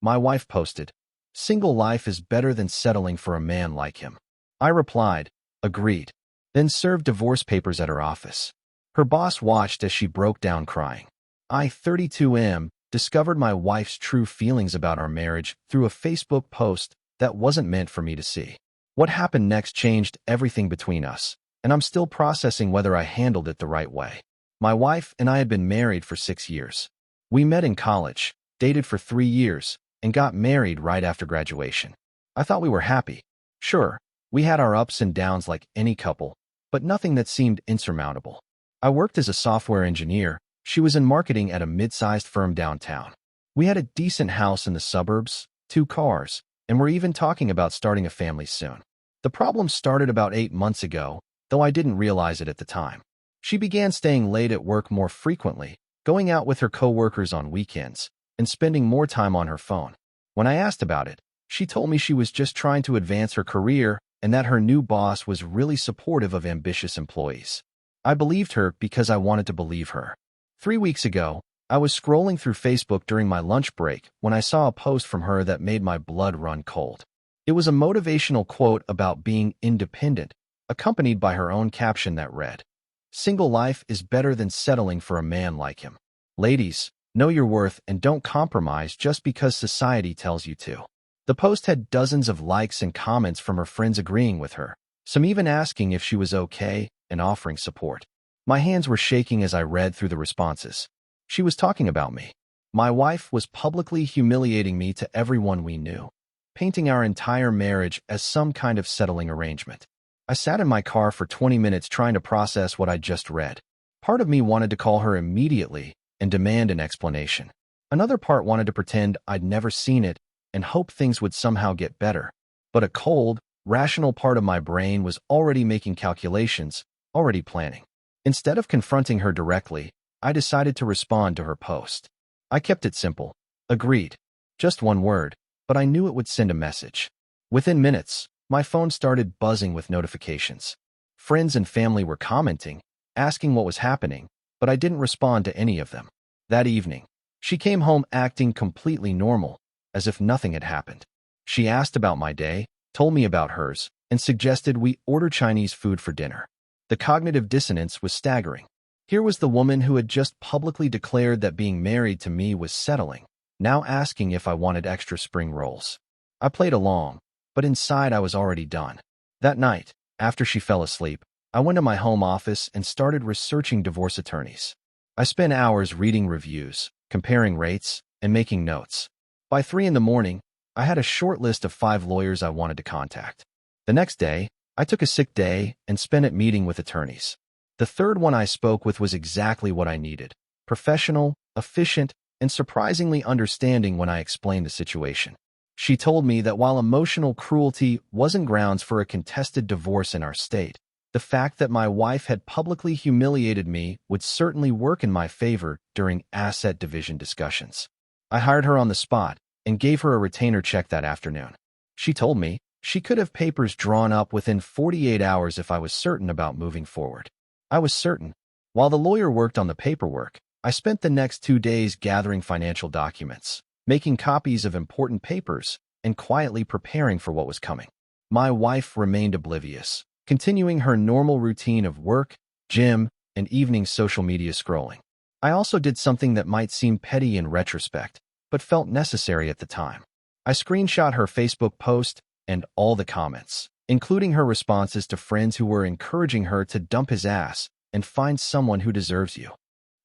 My wife posted, "Single life is better than settling for a man like him." I replied, "Agreed," then served divorce papers at her office. Her boss watched as she broke down crying. I, 32M, discovered my wife's true feelings about our marriage through a Facebook post that wasn't meant for me to see. What happened next changed everything between us, and I'm still processing whether I handled it the right way. My wife and I had been married for 6 years. We met in college, dated for 3 years, and got married right after graduation. I thought we were happy. Sure, we had our ups and downs like any couple, but nothing that seemed insurmountable. I worked as a software engineer. She was in marketing at a mid-sized firm downtown. We had a decent house in the suburbs, 2 cars, and we're even talking about starting a family soon. The problem started about 8 months ago, though I didn't realize it at the time. She began staying late at work more frequently, going out with her coworkers on weekends, and spending more time on her phone. When I asked about it, she told me she was just trying to advance her career and that her new boss was really supportive of ambitious employees. I believed her because I wanted to believe her. 3 weeks ago, I was scrolling through Facebook during my lunch break when I saw a post from her that made my blood run cold. It was a motivational quote about being independent, accompanied by her own caption that read, "Single life is better than settling for a man like him. Ladies, know your worth and don't compromise just because society tells you to." The post had dozens of likes and comments from her friends agreeing with her, some even asking if she was okay and offering support. My hands were shaking as I read through the responses. She was talking about me. My wife was publicly humiliating me to everyone we knew, painting our entire marriage as some kind of settling arrangement. I sat in my car for 20 minutes trying to process what I'd just read. Part of me wanted to call her immediately and demand an explanation. Another part wanted to pretend I'd never seen it and hope things would somehow get better. But a cold, rational part of my brain was already making calculations, already planning. Instead of confronting her directly, I decided to respond to her post. I kept it simple. Agreed. Just one word, but I knew it would send a message. Within minutes, my phone started buzzing with notifications. Friends and family were commenting, asking what was happening, but I didn't respond to any of them. That evening, she came home acting completely normal, as if nothing had happened. She asked about my day, told me about hers, and suggested we order Chinese food for dinner. The cognitive dissonance was staggering. Here was the woman who had just publicly declared that being married to me was settling, now asking if I wanted extra spring rolls. I played along, but inside I was already done. That night, after she fell asleep, I went to my home office and started researching divorce attorneys. I spent hours reading reviews, comparing rates, and making notes. By 3 in the morning, I had a short list of 5 lawyers I wanted to contact. The next day, I took a sick day and spent it meeting with attorneys. The third one I spoke with was exactly what I needed: professional, efficient, and surprisingly understanding when I explained the situation. She told me that while emotional cruelty wasn't grounds for a contested divorce in our state, the fact that my wife had publicly humiliated me would certainly work in my favor during asset division discussions. I hired her on the spot and gave her a retainer check that afternoon. She told me she could have papers drawn up within 48 hours if I was certain about moving forward. I was certain. While the lawyer worked on the paperwork, I spent the next 2 days gathering financial documents, making copies of important papers, and quietly preparing for what was coming. My wife remained oblivious, continuing her normal routine of work, gym, and evening social media scrolling. I also did something that might seem petty in retrospect, but felt necessary at the time. I screenshot her Facebook post and all the comments, including her responses to friends who were encouraging her to dump his ass and find someone who deserves you.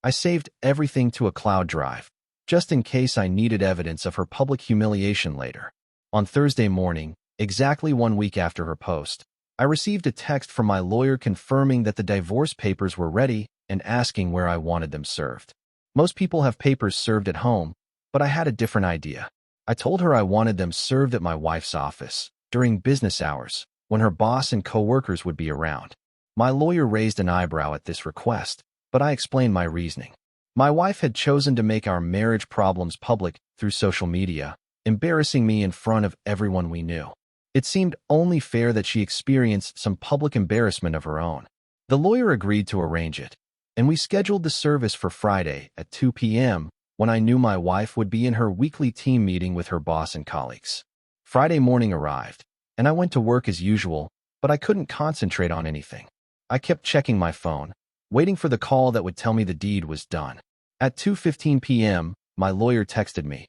I saved everything to a cloud drive, just in case I needed evidence of her public humiliation later. On Thursday morning, exactly 1 week after her post, I received a text from my lawyer confirming that the divorce papers were ready and asking where I wanted them served. Most people have papers served at home, but I had a different idea. I told her I wanted them served at my wife's office, during business hours, when her boss and coworkers would be around. My lawyer raised an eyebrow at this request, but I explained my reasoning. My wife had chosen to make our marriage problems public through social media, embarrassing me in front of everyone we knew. It seemed only fair that she experience some public embarrassment of her own. The lawyer agreed to arrange it, and we scheduled the service for Friday at 2 p.m. when I knew my wife would be in her weekly team meeting with her boss and colleagues. Friday morning arrived, and I went to work as usual, but I couldn't concentrate on anything. I kept checking my phone, waiting for the call that would tell me the deed was done. At 2:15 p.m., my lawyer texted me.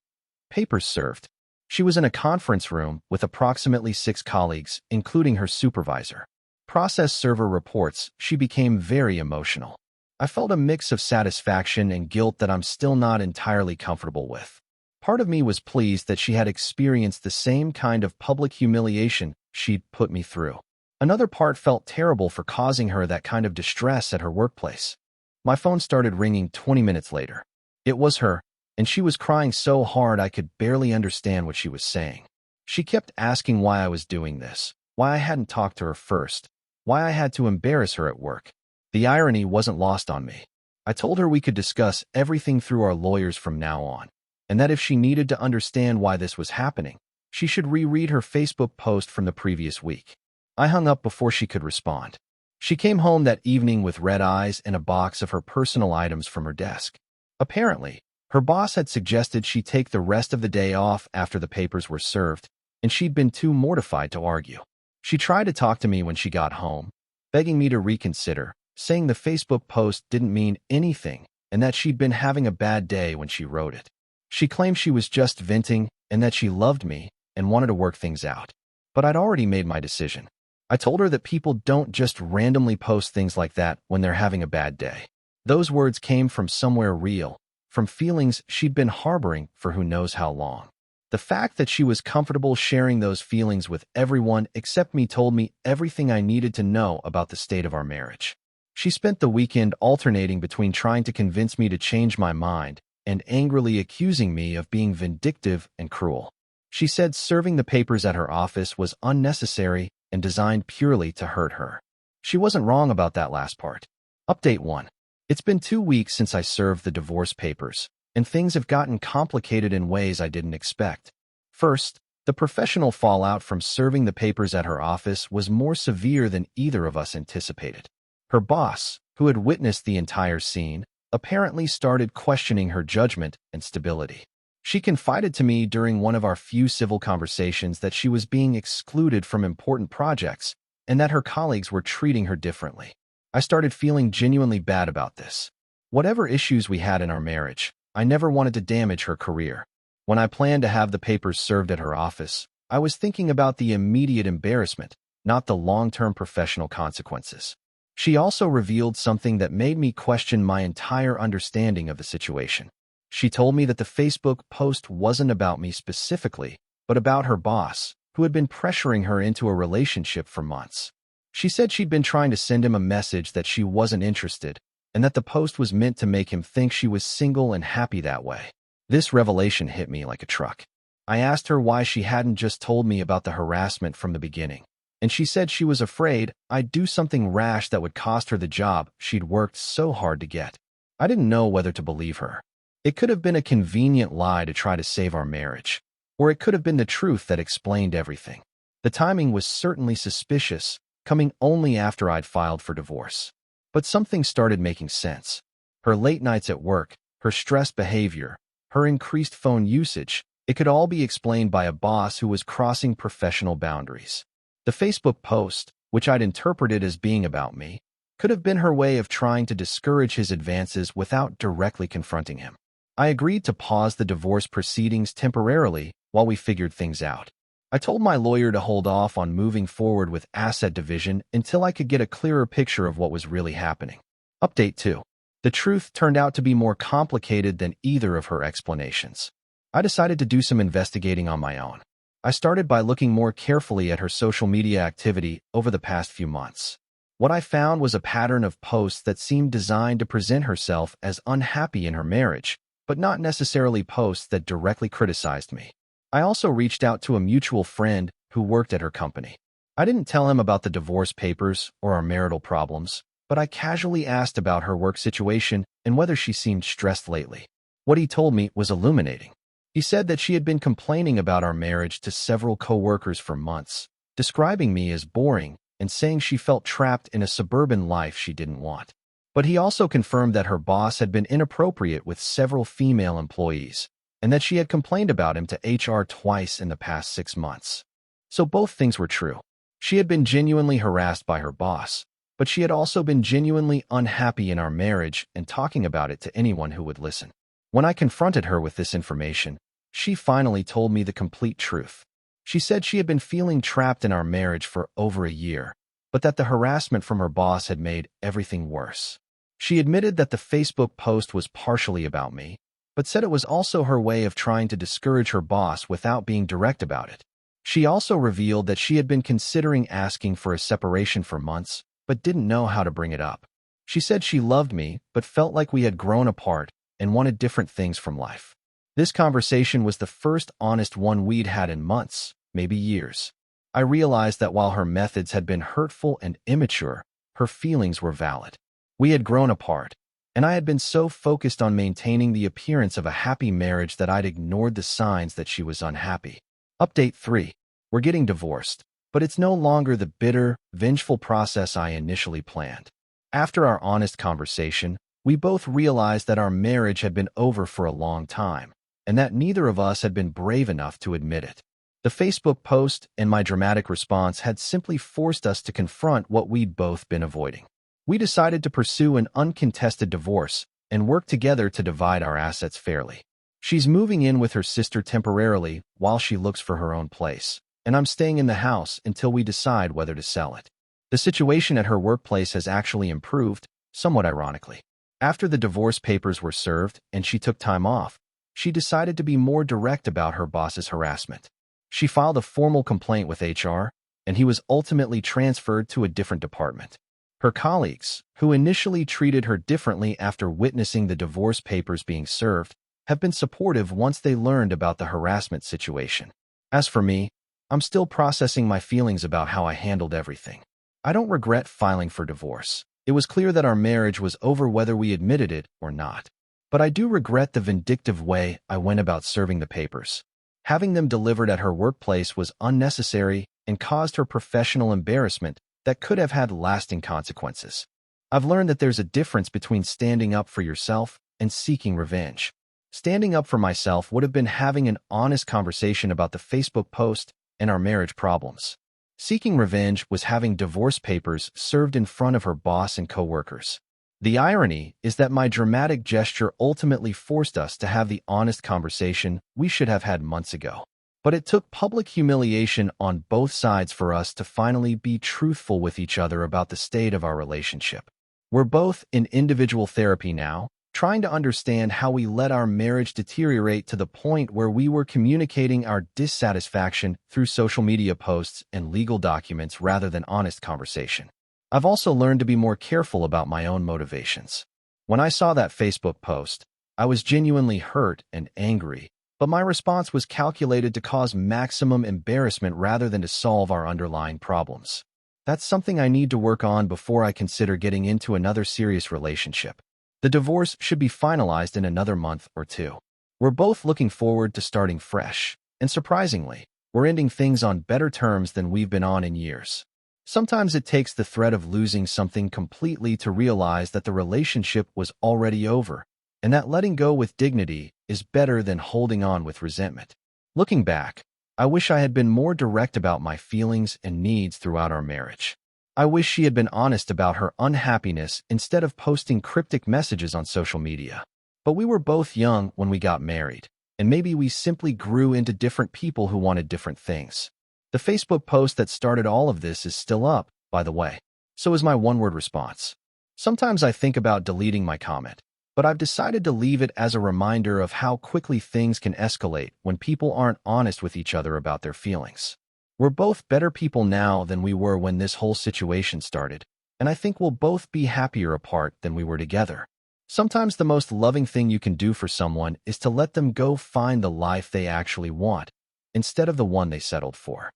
Papers served. She was in a conference room with approximately 6 colleagues, including her supervisor. Process server reports, she became very emotional. I felt a mix of satisfaction and guilt that I'm still not entirely comfortable with. Part of me was pleased that she had experienced the same kind of public humiliation she'd put me through. Another part felt terrible for causing her that kind of distress at her workplace. My phone started ringing 20 minutes later. It was her, and she was crying so hard I could barely understand what she was saying. She kept asking why I was doing this, why I hadn't talked to her first, why I had to embarrass her at work. The irony wasn't lost on me. I told her we could discuss everything through our lawyers from now on, and that if she needed to understand why this was happening, she should reread her Facebook post from the previous week. I hung up before she could respond. She came home that evening with red eyes and a box of her personal items from her desk. Apparently, her boss had suggested she take the rest of the day off after the papers were served, and she'd been too mortified to argue. She tried to talk to me when she got home, begging me to reconsider, saying the Facebook post didn't mean anything and that she'd been having a bad day when she wrote it. She claimed she was just venting and that she loved me and wanted to work things out. But I'd already made my decision. I told her that people don't just randomly post things like that when they're having a bad day. Those words came from somewhere real, from feelings she'd been harboring for who knows how long. The fact that she was comfortable sharing those feelings with everyone except me told me everything I needed to know about the state of our marriage. She spent the weekend alternating between trying to convince me to change my mind and angrily accusing me of being vindictive and cruel. She said serving the papers at her office was unnecessary and designed purely to hurt her. She wasn't wrong about that last part. Update 1. It's been 2 weeks since I served the divorce papers, and things have gotten complicated in ways I didn't expect. First, the professional fallout from serving the papers at her office was more severe than either of us anticipated. Her boss, who had witnessed the entire scene, apparently started questioning her judgment and stability. She confided to me during one of our few civil conversations that she was being excluded from important projects and that her colleagues were treating her differently. I started feeling genuinely bad about this. Whatever issues we had in our marriage, I never wanted to damage her career. When I planned to have the papers served at her office, I was thinking about the immediate embarrassment, not the long-term professional consequences. She also revealed something that made me question my entire understanding of the situation. She told me that the Facebook post wasn't about me specifically, but about her boss, who had been pressuring her into a relationship for months. She said she'd been trying to send him a message that she wasn't interested, and that the post was meant to make him think she was single and happy that way. This revelation hit me like a truck. I asked her why she hadn't just told me about the harassment from the beginning, and she said she was afraid I'd do something rash that would cost her the job she'd worked so hard to get. I didn't know whether to believe her. It could have been a convenient lie to try to save our marriage, or it could have been the truth that explained everything. The timing was certainly suspicious, coming only after I'd filed for divorce. But something started making sense. Her late nights at work, her stressed behavior, her increased phone usage, it could all be explained by a boss who was crossing professional boundaries. The Facebook post, which I'd interpreted as being about me, could have been her way of trying to discourage his advances without directly confronting him. I agreed to pause the divorce proceedings temporarily while we figured things out. I told my lawyer to hold off on moving forward with asset division until I could get a clearer picture of what was really happening. Update 2. The truth turned out to be more complicated than either of her explanations. I decided to do some investigating on my own. I started by looking more carefully at her social media activity over the past few months. What I found was a pattern of posts that seemed designed to present herself as unhappy in her marriage, but not necessarily posts that directly criticized me. I also reached out to a mutual friend who worked at her company. I didn't tell him about the divorce papers or our marital problems, but I casually asked about her work situation and whether she seemed stressed lately. What he told me was illuminating. He said that she had been complaining about our marriage to several coworkers for months, describing me as boring and saying she felt trapped in a suburban life she didn't want. But he also confirmed that her boss had been inappropriate with several female employees, and that she had complained about him to HR twice in the past 6 months. So both things were true. She had been genuinely harassed by her boss, but she had also been genuinely unhappy in our marriage and talking about it to anyone who would listen. When I confronted her with this information, she finally told me the complete truth. She said she had been feeling trapped in our marriage for over a year, but that the harassment from her boss had made everything worse. She admitted that the Facebook post was partially about me, but said it was also her way of trying to discourage her boss without being direct about it. She also revealed that she had been considering asking for a separation for months, but didn't know how to bring it up. She said she loved me, but felt like we had grown apart and wanted different things from life. This conversation was the first honest one we'd had in months, maybe years. I realized that while her methods had been hurtful and immature, her feelings were valid. We had grown apart, and I had been so focused on maintaining the appearance of a happy marriage that I'd ignored the signs that she was unhappy. Update 3. We're getting divorced, but it's no longer the bitter, vengeful process I initially planned. After our honest conversation, we both realized that our marriage had been over for a long time, and that neither of us had been brave enough to admit it. The Facebook post and my dramatic response had simply forced us to confront what we'd both been avoiding. We decided to pursue an uncontested divorce and work together to divide our assets fairly. She's moving in with her sister temporarily while she looks for her own place, and I'm staying in the house until we decide whether to sell it. The situation at her workplace has actually improved, somewhat ironically. After the divorce papers were served and she took time off, she decided to be more direct about her boss's harassment. She filed a formal complaint with HR, and he was ultimately transferred to a different department. Her colleagues, who initially treated her differently after witnessing the divorce papers being served, have been supportive once they learned about the harassment situation. As for me, I'm still processing my feelings about how I handled everything. I don't regret filing for divorce. It was clear that our marriage was over whether we admitted it or not. But I do regret the vindictive way I went about serving the papers. Having them delivered at her workplace was unnecessary and caused her professional embarrassment that could have had lasting consequences. I've learned that there's a difference between standing up for yourself and seeking revenge. Standing up for myself would have been having an honest conversation about the Facebook post and our marriage problems. Seeking revenge was having divorce papers served in front of her boss and coworkers. The irony is that my dramatic gesture ultimately forced us to have the honest conversation we should have had months ago. But it took public humiliation on both sides for us to finally be truthful with each other about the state of our relationship. We're both in individual therapy now, trying to understand how we let our marriage deteriorate to the point where we were communicating our dissatisfaction through social media posts and legal documents rather than honest conversation. I've also learned to be more careful about my own motivations. When I saw that Facebook post, I was genuinely hurt and angry, but my response was calculated to cause maximum embarrassment rather than to solve our underlying problems. That's something I need to work on before I consider getting into another serious relationship. The divorce should be finalized in another month or 2. We're both looking forward to starting fresh, and surprisingly, we're ending things on better terms than we've been on in years. Sometimes it takes the threat of losing something completely to realize that the relationship was already over, and that letting go with dignity is better than holding on with resentment. Looking back, I wish I had been more direct about my feelings and needs throughout our marriage. I wish she had been honest about her unhappiness instead of posting cryptic messages on social media. But we were both young when we got married, and maybe we simply grew into different people who wanted different things. The Facebook post that started all of this is still up, by the way. So is my one-word response. Sometimes I think about deleting my comment, but I've decided to leave it as a reminder of how quickly things can escalate when people aren't honest with each other about their feelings. We're both better people now than we were when this whole situation started, and I think we'll both be happier apart than we were together. Sometimes the most loving thing you can do for someone is to let them go find the life they actually want, instead of the one they settled for.